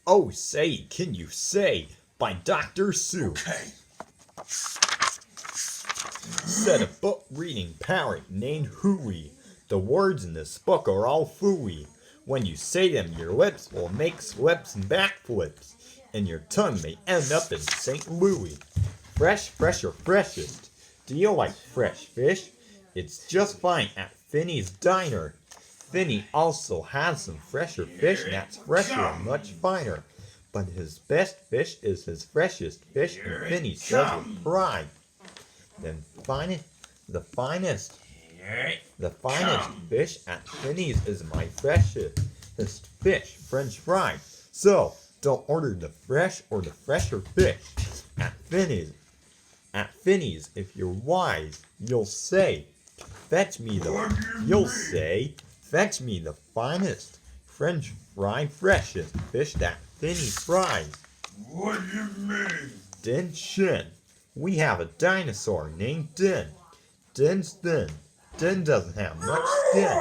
Oh, say, can you say, by Dr. Seuss. Okay. Said a book reading parrot named Hooey. The words in this book are all fooey. When you say them, your lips will make slips and backflips, and your tongue may end up in St. Louis. Fresh, fresh, or freshest. Do you like fresh fish? It's just fine at Finney's Diner. Finney also has some fresher fish that's fresher and much finer. But his best fish is his freshest fish, and Finney says with pride. The finest fish at Finney's is my freshest fish, French fried. So, don't order the fresh or the fresher fish at Finney's. At Finney's, if you're wise, you'll say, fetch me the finest French fried freshest fish that Finney fries. What do you mean? Din Shin. We have a dinosaur named Din. Din's thin. Din doesn't have much skin,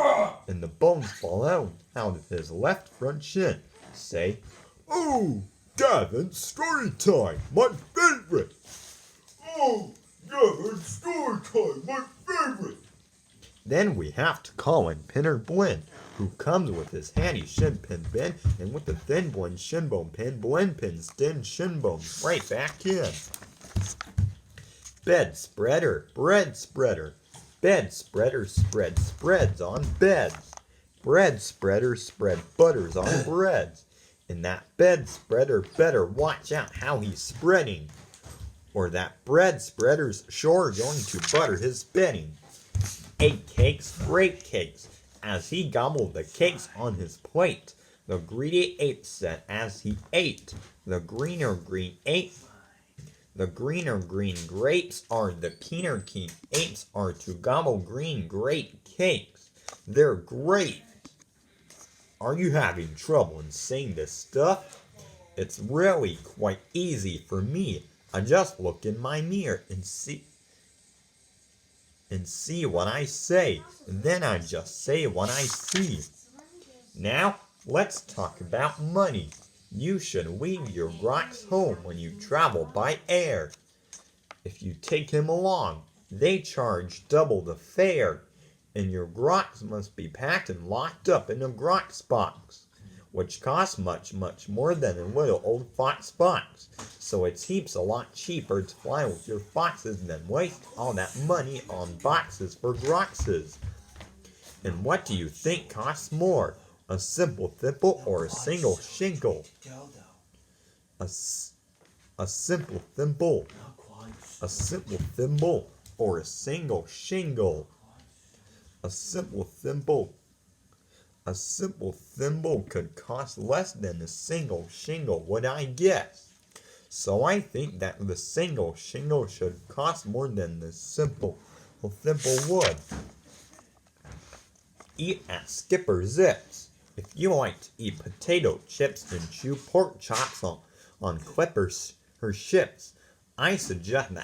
and the bones fall out of his left front shin. Say, oh, Gavin's story time, my favorite. Oh, Gavin's story time, my favorite. Then we have to call in Pinner Blinn, who comes with his handy shin pin bin, and with the thin Blinn shinbone pin, Blinn pins Din shinbones right back in. Bed spreader, bread spreader. Bed spreader spread spreads on beds. Bread spreader spread butters on breads. And that bed spreader better watch out how he's spreading, or that bread spreader's sure going to butter his bedding. Ate cakes, great cakes, as he gobbled the cakes on his plate. The greedy ape said as he ate, the greener green grapes are the keener keen apes are to gobble green great cakes. They're great. Are you having trouble in saying this stuff? It's really quite easy for me. I just look in my mirror and see what I say, and then I just say what I see. Now, let's talk about money. You should leave your Glocks home when you travel by air. If you take him along, they charge double the fare, and your Glocks must be packed and locked up in a Glocks box, which costs much, much more than a little old fox box. So it's heaps a lot cheaper to fly with your foxes than waste all that money on boxes for Glockses. And what do you think costs more? A simple thimble or a single shingle? A simple thimble. A simple thimble or a single shingle? A simple thimble could cost less than a single shingle, would I guess? So I think that the single shingle should cost more than the simple thimble would. Eat at Skipper Zip's. If you like to eat potato chips and chew pork chops on clippers or ships, I suggest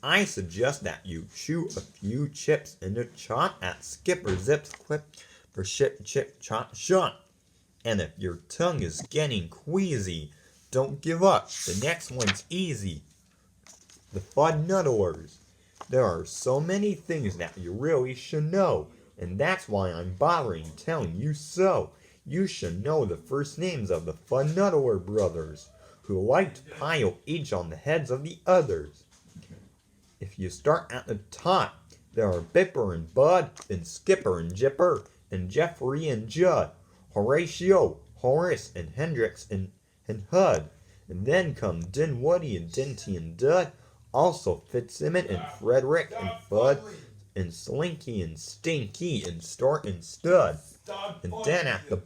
that you chew a few chips in a chop at Skipper Zip's Clipper Ship Chip Chop Shop. And if your tongue is getting queasy, don't give up. The next one's easy. The Fud Nuddlers. There are so many things that you really should know, and that's why I'm bothering telling you so. You should know the first names of the Fud Nuddler brothers, who like to pile each on the heads of the others. If you start at the top, there are Bipper and Bud, and Skipper and Jipper, and Jeffrey and Judd, Horatio, Horace, and Hendrix, and Hud. And then come Dinwoody and Dinty and Dud, also Fitzsimmons and Frederick and Fudd, and Slinky and Stinky and Start and Stud. And down at the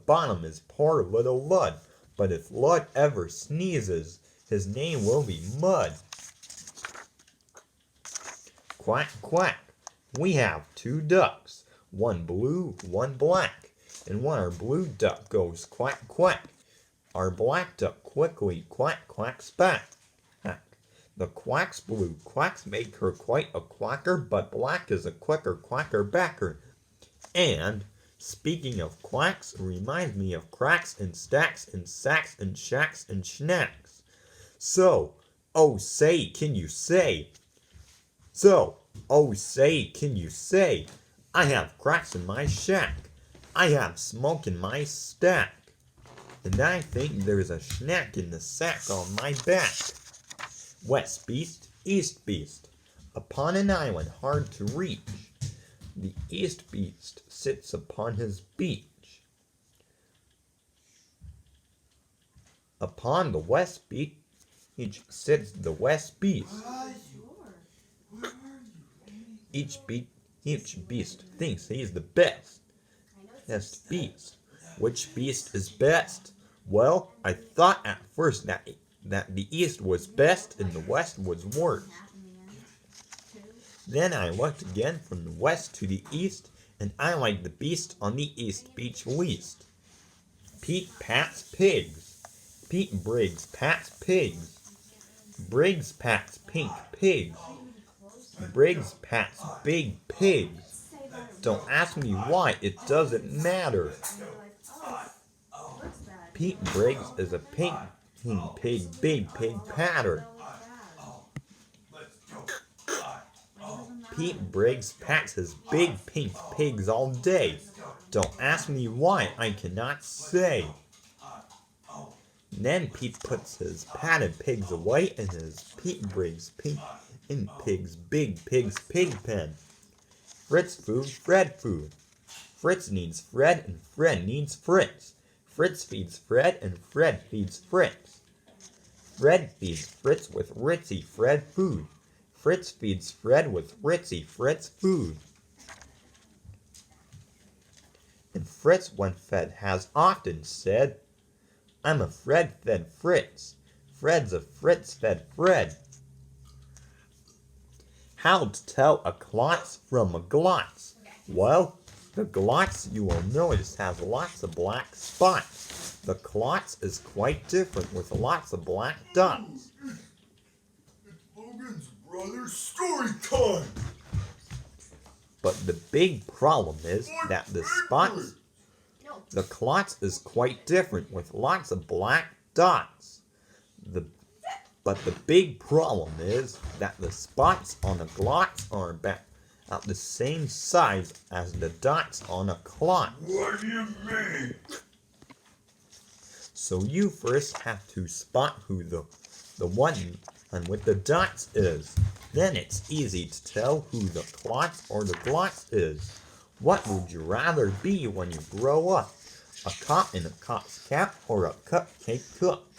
bottom is poor little Lud. But if Lud ever sneezes, his name will be Mud. Quack, quack. We have 2 ducks, one blue, one black. And when our blue duck goes quack, quack, our black duck quickly quack, quacks back. The quack's blue quacks make her quite a quacker, but black is a quicker quacker backer. And Speaking of quacks, reminds me of cracks and stacks and sacks and shacks and schnacks. So, oh say, can you say? Can you say? I have cracks in my shack. I have smoke in my stack. And I think there's a schnack in the sack on my back. West beast, east beast, upon an island hard to reach. The east beast sits upon his beach. Upon the west beach sits the west beast. Each beast thinks he's the best beast. Which beast is best? Well, I thought at first that the east was best and the west was worst. Then I looked again from the west to the east, and I liked the beast on the east beach least. Pete pats pigs. Pete Briggs pats pigs. Briggs pats pink pigs. Briggs pats big pigs. Don't ask me why, it doesn't matter. Pete Briggs is a pink pig, big pig patter. Pete Briggs pats his big pink pigs all day. Don't ask me why, I cannot say. Then Pete puts his patted pigs away in his Pete Briggs pink big pig's pig pen. Fritz food, Fred food. Fritz needs Fred and Fred needs Fritz. Fritz feeds Fred and Fred feeds Fritz. Fred feeds Fritz with Ritzy Fred food. Fritz feeds Fred with Ritzy Fritz food. And Fritz, when fed, has often said, I'm a Fred-fed Fritz. Fred's a Fritz-fed Fred. How to tell a klotz from a glotz? Well, the glotz, you will notice, has lots of black spots. The klotz is quite different with lots of black dots. Logan's brother's story time. But the big problem is that the spots, the klotz is quite different with lots of black dots. But the big problem is that the spots on a glotz are about the same size as the dots on a klotz. What do you mean? So you first have to spot who the one with the dots is. Then it's easy to tell who the klotz or the glotz is. What would you rather be when you grow up? A cop in a cop's cap or a cupcake cook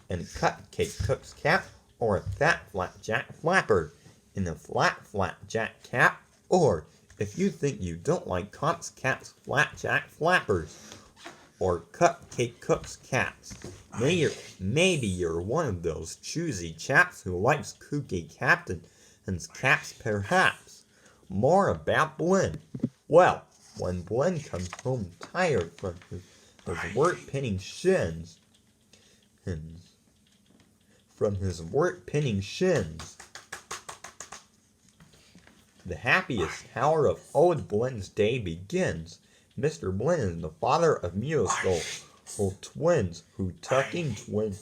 in a cupcake cook's cap, or a fat flapjack flapper in a flat flapjack cap? Or, if you think you don't like cops' caps, flapjack flappers, or cupcake cooks' caps, maybe you're one of those choosy chaps who likes kooky captain's caps perhaps. More about Blinn. Well, when Blinn comes home tired from his work-pinning shins, the happiest hour of old Blinn's day begins. Mr. Blinn is the father of musical twins who tucking twin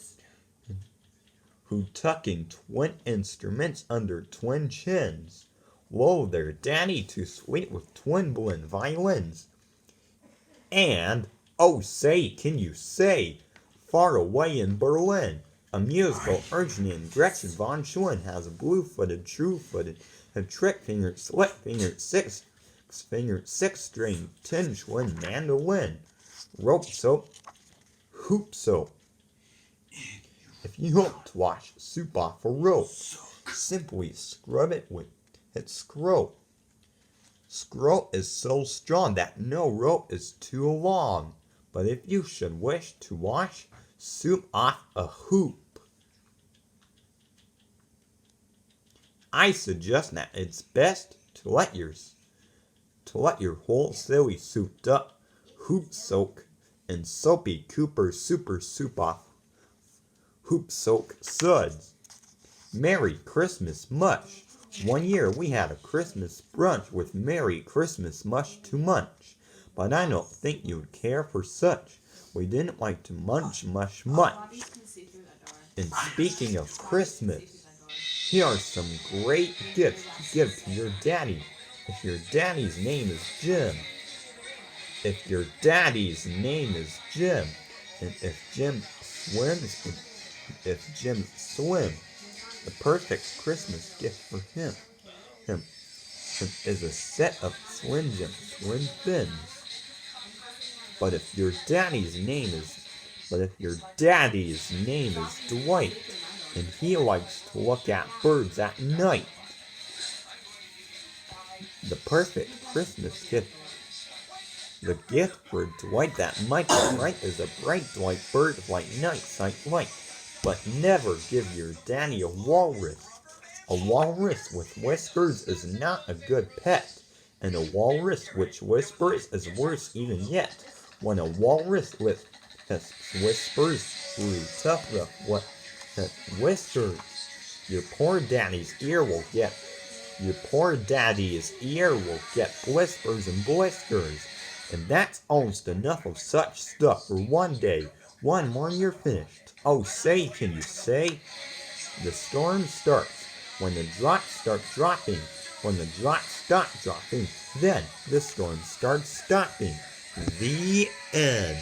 instruments under twin chins. Whoa there, Daddy, too sweet with twin Blinn violins. And, oh say, can you say, far away in Berlin, a musical urchin named Gretchen von Schwinn has a blue-footed, true-footed, a trick-fingered, slip-fingered, six-fingered, six-string, tin-twin mandolin, rope soap, hoop soap. If you want to wash soup off a rope, simply scrub it with its scrope. Scrope is so strong that no rope is too long. But if you should wish to wash soup off a hoop, I suggest that it's best to let your whole silly souped up hoop soak and soapy Cooper super soup off hoop soak suds. Merry Christmas much. One year we had a Christmas brunch with Merry Christmas much too much. but I don't think you'd care for such. We didn't like to munch much. And speaking of Christmas, here are some great gifts to give to your daddy. If your daddy's name is Jim, if your daddy's name is Jim, and if Jim swims, the perfect Christmas gift for him is a set of Slim Jim swim fins. But if your daddy's name is Dwight, and he likes to look at birds at night, the perfect Christmas gift, the gift for Dwight that might be right is a bright Dwight bird-like night sight light. But never give your daddy a walrus. A walrus with whiskers is not a good pet, and a walrus which whispers is worse even yet. When a walrus whispers through tough whiskers, your poor daddy's ear will get blisters and blisters. And that's almost enough of such stuff for one day. One more you're finished. Oh, say, can you say? The storm starts when the drops start dropping. When the drops stop dropping, then the storm starts stopping. The end.